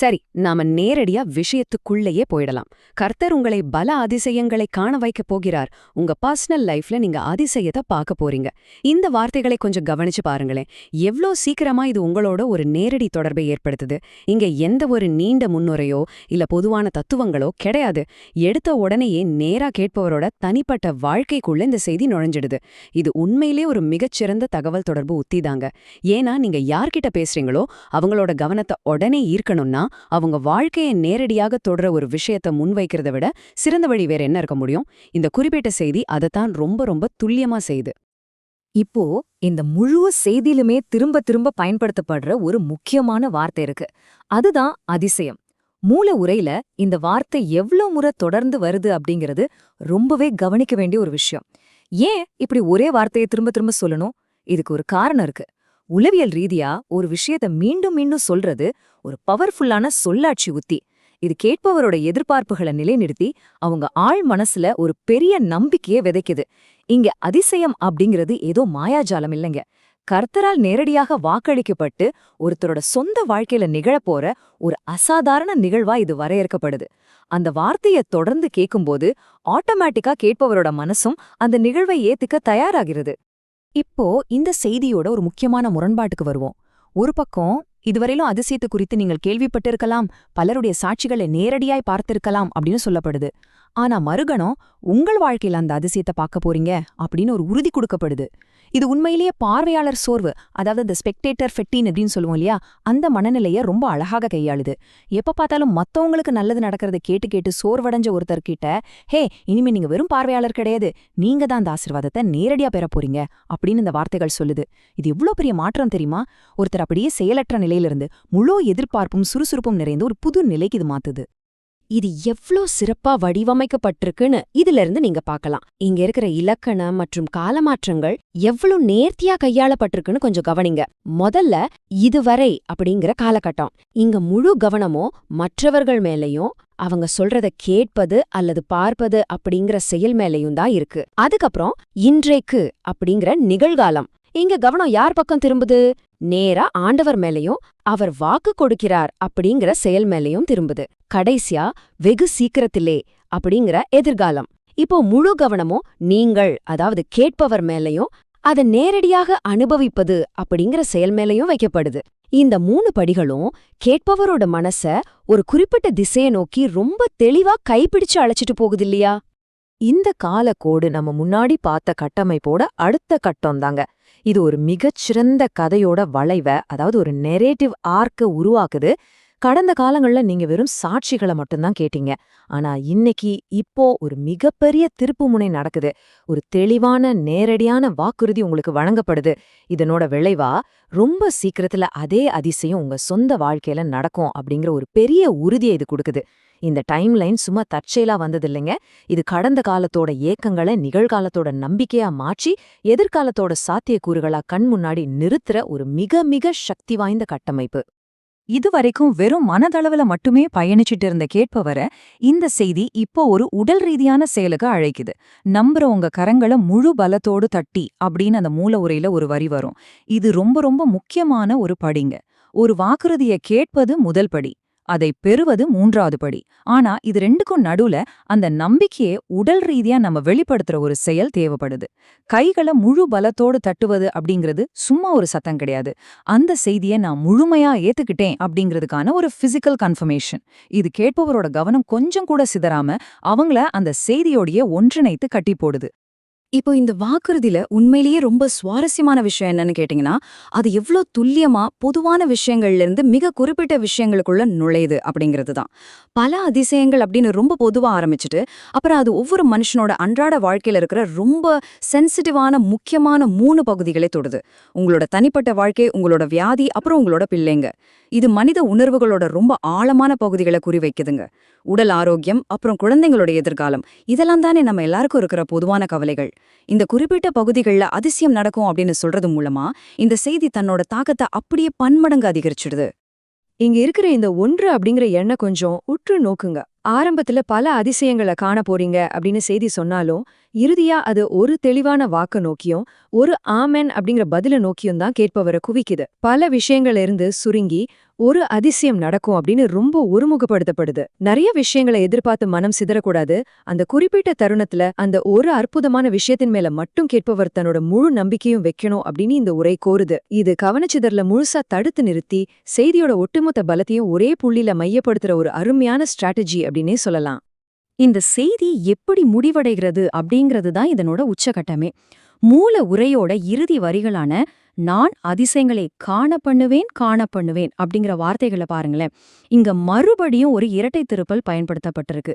சரி, நாம நேரடியா விஷயத்துக்குள்ளேயே போயிடலாம். கர்த்தர் உங்களை பல அதிசயங்களை காண வைக்கப் போகிறார். உங்க பர்சனல் லைஃப்ல நீங்க அதிசயத்தை பார்க்க போறீங்க. இந்த வார்த்தைகளை கொஞ்சம் கவனிச்சு பாருங்களேன். எவ்ளோ சீக்கிரமா இது உங்களோட ஒரு நேரடி தொடர்பை ஏற்படுத்துது. இங்க எந்த ஒரு நீண்ட முன்னுரையோ இல்ல பொதுவான தத்துவங்களோ கிடையாது. எடுத்த உடனேயே நேரா கேட்பவரோட தனிப்பட்ட வாழ்க்கைக்குள்ள இந்த செய்தி நுழைஞ்சிடுது. இது உண்மையிலே ஒரு மிகச்சிறந்த தகவல் தொடர்பு உத்திதாங்க. ஏன்னா நீங்க யார்கிட்ட பேசுறீங்களோ அவங்களோட கவனத்தை உடனே ஈர்க்கணும்னா அவங்க வாழ்க்கையை நேரடியாக தொடர ஒரு விஷயத்தை முன்வைக்கிறத விட சிறந்த வழி வேற என்ன இருக்க முடியும்? இந்த குறிப்பிட்ட செய்தி அதைத்தான் ரொம்ப ரொம்ப துல்லியமா செய்யுது. இப்போ இந்த முழு செய்தியிலுமே திரும்ப திரும்ப பயன்படுத்தப்படுற ஒரு முக்கியமான வார்த்தை இருக்கு. அதுதான் அதிசயம். மூல உரையில இந்த வார்த்தை எவ்ளோ முறை தொடர்ந்து வருது அப்படிங்கிறது ரொம்பவே கவனிக்க வேண்டிய ஒரு விஷயம். ஏன் இப்படி ஒரே வார்த்தையை திரும்ப திரும்ப சொல்லணும்? இதுக்கு ஒரு காரணம் இருக்கு. உளவியல் ரீதியா ஒரு விஷயத்த மீண்டும் மீண்டும் சொல்றது ஒரு பவர்ஃபுல்லான சொல்லாட்சி உத்தி. இது கேட்பவரோட எதிர்பார்ப்புகளை நிலைநிறுத்தி அவங்க ஆழ் மனசுல ஒரு பெரிய நம்பிக்கையை விதைக்குது. இங்க அதிசயம் அப்படிங்கிறது ஏதோ மாயாஜாலம் இல்லைங்க. கர்த்தரால் நேரடியாக வாக்களிக்கப்பட்டு ஒருத்தரோட சொந்த வாழ்க்கையில நிகழப்போற ஒரு அசாதாரண நிகழ்வா இது வரையறுக்கப்படுது. அந்த வார்த்தையை தொடர்ந்து கேட்கும்போது ஆட்டோமேட்டிக்கா கேட்பவரோட மனசும் அந்த நிகழ்வை ஏத்துக்க தயாராகிறது. இப்போ இந்த செய்தியோட ஒரு முக்கியமான முரண்பாட்டுக்கு வருவோம். ஒரு பக்கம் இதுவரையிலும் அதிசயத்து குறித்து நீங்கள் கேள்விப்பட்டிருக்கலாம், பலருடைய சாட்சிகளை நேரடியாய் பார்த்திருக்கலாம் அப்படின்னு சொல்லப்படுது. ஆனா மறுகணம் உங்கள் வாழ்க்கையில அந்த அதிசயத்தை பார்க்க போறீங்க அப்படின்னு ஒரு உறுதி கொடுக்கப்படுது. இது உண்மையிலேயே பார்வையாளர் சோர்வு, அதாவது இந்த ஸ்பெக்டேட்டர் ஃபெட்டின் அப்படின்னு சொல்லுவோம் இல்லையா, அந்த மனநிலையை ரொம்ப அழகாக கையாளுது. எப்ப பார்த்தாலும் மத்தவங்களுக்கு நல்லது நடக்கிறத கேட்டு கேட்டு சோர்வடைஞ்ச ஒருத்தர்கிட்ட, ஹே, இனிமே நீங்க வெறும் பார்வையாளர் கிடையாது, நீங்க தான் அந்த ஆசீர்வாதத்தை நேரடியா பெற போறீங்க அப்படின்னு இந்த வார்த்தைகள் சொல்லுது. இது எவ்வளவு பெரிய மாற்றம் தெரியுமா? ஒருத்தர் அப்படியே செயலற்ற நிலையிலிருந்து முழு எதிர்பார்ப்பும் சுறுசுறுப்பும் நிறைந்த ஒரு புது நிலைக்கு இது மாத்துது. இது எவ்ளோ சிறப்பா வடிவமைக்கப்பட்டிருக்குன்னு இதுல இருந்து நீங்க பார்க்கலாம். இங்க இருக்கிற இலக்கண மற்றும் காலமாற்றங்கள் எவ்வளவு நேர்த்தியா கையாளப்பட்டிருக்குன்னு கொஞ்சம் கவனிங்க. முதல்ல இதுவரை அப்படிங்கிற காலகட்டம். இங்க முழு கவனமும் மற்றவர்கள் மேலையும் அவங்க சொல்றத கேட்பது அல்லது பார்ப்பது அப்படிங்கிற செயல் மேலையும் தான் இருக்கு. அதுக்கப்புறம் இன்றைக்கு அப்படிங்கிற நிகழ்காலம். இங்க கவனம் யார் பக்கம் திரும்புது? நேரா ஆண்டவர் மேலையும் அவர் வாக்கு கொடுக்கிறார் அப்படிங்கிற செயல் மேலையும் திரும்புது. கடைசியா வெகு சீக்கிரத்திலே அப்படிங்கிற எதிர்காலம். இப்போ முழு கவனமும் நீங்கள், அதாவது கேட்பவர் மேலையும் அதை நேரடியாக அனுபவிப்பது அப்படிங்கிற செயல் மேலையும் வைக்கப்படுது. இந்த 3 படிகளும் கேட்பவரோட மனச ஒரு குறிப்பிட்ட திசையை நோக்கி ரொம்ப தெளிவா கைப்பிடிச்சு அழைச்சிட்டு போகுது இல்லையா? இந்த காலக்கோடு நம்ம முன்னாடி பார்த்த கட்டமைப்போட அடுத்த கட்டம் தாங்க. இது ஒரு மிகச்சிறந்த கதையோட வளைவ, அதாவது ஒரு நெரேட்டிவ் ஆர்க்க உருவாக்குது. கடந்த காலங்கள்ல நீங்க வெறும் சாட்சிகளை மட்டும்தான் கேட்டீங்க. ஆனா இப்போ ஒரு மிகப்பெரிய திருப்புமுனை நடக்குது. ஒரு தெளிவான நேரடியான வாக்குறுதி உங்களுக்கு வழங்கப்படுது. இதனோட விளைவா ரொம்ப சீக்கிரத்துல அதே அதிசயம் உங்க சொந்த வாழ்க்கையில நடக்கும் அப்படிங்கிற ஒரு பெரிய உறுதியை இது கொடுக்குது. இந்த டைம்லைன் சும்மா தற்செயலா வந்ததில்லைங்க. இது கடந்த காலத்தோட ஏக்கங்களை நிகழ்காலத்தோட நம்பிக்கையா மாற்றி எதிர்காலத்தோட சாத்தியக்கூறுகளா கண் முன்னாடி நிறுத்துற ஒரு மிக மிக சக்தி வாய்ந்த கட்டமைப்பு. இதுவரைக்கும் வெறும் மனதளவுல மட்டுமே பயணிச்சிட்டு இருந்த கேட்பவரை இந்த செய்தி இப்போ ஒரு உடல் ரீதியான செயலுக்கு அழைக்குது. நம்புற உங்க கரங்களை முழு பலத்தோடு தட்டி அப்படின்னு அந்த மூல உரையில ஒரு வரி வரும். இது ரொம்ப ரொம்ப முக்கியமான ஒரு படிங்க. ஒரு வாக்குறுதியை கேட்பது முதல் படி, அதை பெறுவது 3வது படி. ஆனா இது ரெண்டுக்கும் நடுவுல அந்த நம்பிக்கையை உடல் ரீதியா நம்ம வெளிப்படுத்துற ஒரு செயல் தேவைப்படுது. கைகளை முழு பலத்தோடு தட்டுவது அப்படிங்கிறது சும்மா ஒரு சத்தம் கிடையாது. அந்த செய்தியை நான் முழுமையா ஏத்துக்கிட்டேன் அப்படிங்கிறதுக்கான ஒரு பிசிக்கல் கன்ஃபர்மேஷன். இது கேட்பவரோட கவனம் கொஞ்சம் கூட சிதறாம அவங்கள அந்த செய்தியோடைய ஒன்றிணைத்து கட்டி போடுது. இப்போ இந்த வாக்குறுதியில உண்மையிலேயே ரொம்ப சுவாரஸ்யமான விஷயம் என்னன்னு கேட்டீங்கன்னா, அது எவ்ளோ துல்லியமா பொதுவான விஷயங்கள்ல இருந்து மிக குறிப்பிட்ட விஷயங்களுக்குள்ள நுழையுது அப்படிங்கிறது தான். பல அதிசயங்கள் அப்படின்னு ரொம்ப பொதுவா ஆரம்பிச்சுட்டு, அப்புறம் அது ஒவ்வொரு மனுஷனோட அன்றாட வாழ்க்கையில இருக்கிற ரொம்ப சென்சிட்டிவான முக்கியமான 3 பகுதிகளை தொடுது. உங்களோட தனிப்பட்ட வாழ்க்கை, உங்களோட வியாதி, அப்புறம் உங்களோட பிள்ளைங்க. இது மனித உணர்வுகளோட ரொம்ப ஆழமான பகுதிகளை குறிவைக்குதுங்க. உடல் ஆரோக்கியம், அப்புறம் குழந்தைங்களோட எதிர்காலம், இதெல்லாம் தானே நம்ம எல்லாருக்கும் இருக்கிற பொதுவான கவலைகள். இந்த குறிப்பிட்ட பகுதிகள்ல அதிசயம் நடக்கும் அப்படின்னு சொல்றது மூலமா இந்த செய்தி தன்னோட தாக்கத்தை அப்படியே பன்மடங்கு அதிகரிச்சிடுது. இங்க இருக்கிற இந்த 1 அப்படிங்கிற எண்ணம் கொஞ்சம் உற்று நோக்குங்க. ஆரம்பத்துல பல அதிசயங்களை காண போறீங்க அப்படின்னு செய்தி சொன்னாலும் இறுதியா அது ஒரு தெளிவான வாக்க நோக்கியும் ஒரு ஆமென் அப்படிங்கிற பதில நோக்கியும் தான் கேட்பவரை குவிக்குது. பல விஷயங்கள்ல இருந்து சுருங்கி ஒரு அதிசயம் நடக்கும் அப்படின்னு ரொம்ப ஒருமுகப்படுத்தப்படுது. நிறைய விஷயங்களை எதிர்பார்த்து மனம் சிதறக்கூடாது. அந்த குறிப்பிட்ட தருணத்துல அந்த ஒரு அற்புதமான விஷயத்தின் மேல மட்டும் கேட்பவர் தன்னோட முழு நம்பிக்கையும் வைக்கணும் அப்படின்னு இந்த உரை கோருது. இது கவனச்சிதறல முழுசா தடுத்து நிறுத்தி செய்தியோட ஒட்டுமொத்த பலத்தையும் ஒரே புள்ளியில மையப்படுத்துற ஒரு அருமையான ஸ்ட்ராட்டஜி அப்படின்னே சொல்லலாம். இந்த செய்தி எப்படி முடிவடைகிறது அப்படிங்கிறது தான் இதனோட உச்சகட்டமே. மூல உரையோட இறுதி வரிகளான நான் அதிசயங்களை காண பண்ணுவேன் அப்படிங்கிற வார்த்தைகளை பாருங்களேன். இங்க மறுபடியும் ஒரு இரட்டை திருப்பல் பயன்படுத்தப்பட்டிருக்கு.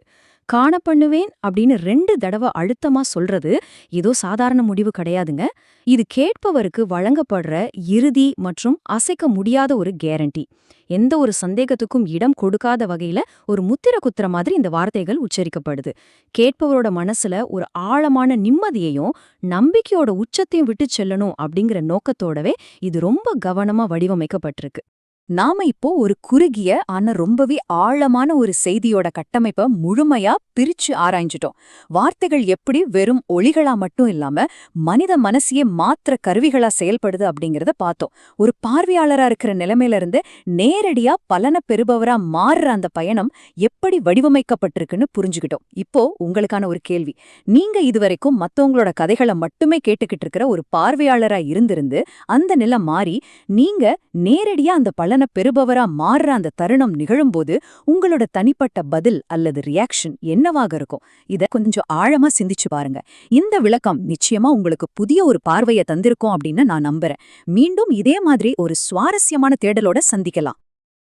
காண பண்ணுவேன் அப்படின்னு 2 தடவை அழுத்தமா சொல்றது ஏதோ சாதாரண முடிவு கிடையாதுங்க. இது கேட்பவருக்கு வழங்கப்படுற இறுதி மற்றும் அசைக்க முடியாத ஒரு கேரண்டி. எந்த ஒரு சந்தேகத்துக்கும் இடம் கொடுக்காத வகையில ஒரு முத்திர குத்துற மாதிரி இந்த வார்த்தைகள் உச்சரிக்கப்படுது. கேட்பவரோட மனசுல ஒரு ஆழமான நிம்மதியையும் நம்பிக்கையோட உச்சத்தையும் விட்டு செல்லணும் அப்படிங்கிற நோக்கத்தோடவே இது ரொம்ப கவனமா வடிவமைக்கப்பட்டிருக்கு. நாம இப்போ ஒரு குறுகிய ஆனா ரொம்பவே ஆழமான ஒரு செய்தியோட கட்டமைப்பை முழுமையா பிரிச்சு ஆராய்ஞ்சிட்டோம். வார்த்தைகள் எப்படி வெறும் ஒலிகளா மட்டும் இல்லாம மனித மனசையே மாத்திர கருவிகளா செயல்படுது அப்படிங்கறத பார்த்தோம். ஒரு பார்வையாளரா இருக்கிற நிலைமையில இருந்து நேரடியா பலனை பெறுபவரா மாறுற அந்த பயணம் எப்படி வடிவமைக்கப்பட்டிருக்குன்னு புரிஞ்சுக்கிட்டோம். இப்போ உங்களுக்கான ஒரு கேள்வி. நீங்க இதுவரைக்கும் மத்தவங்களோட கதைகளை மட்டுமே கேட்டுக்கிட்டு இருக்கிற ஒரு பார்வையாளரா இருந்திருந்து அந்த நிலை மாறி நீங்க நேரடியா அந்த பலனை பெறுபவரா மாறுற அந்த தருணம் நிகழும்போது உங்களோட தனிப்பட்ட பதில் அல்லது ரியாக்ஷன் என்னவாக இருக்கும்? இத கொஞ்சம் ஆழமா சிந்திச்சு பாருங்க. இந்த விளக்கம் நிச்சயமா உங்களுக்கு புதிய ஒரு பார்வையை தந்திருக்கும் அப்படின்னு நான் நம்புறேன். மீண்டும் இதே மாதிரி ஒரு சுவாரஸ்யமான தேடலோட சந்திக்கலாம்.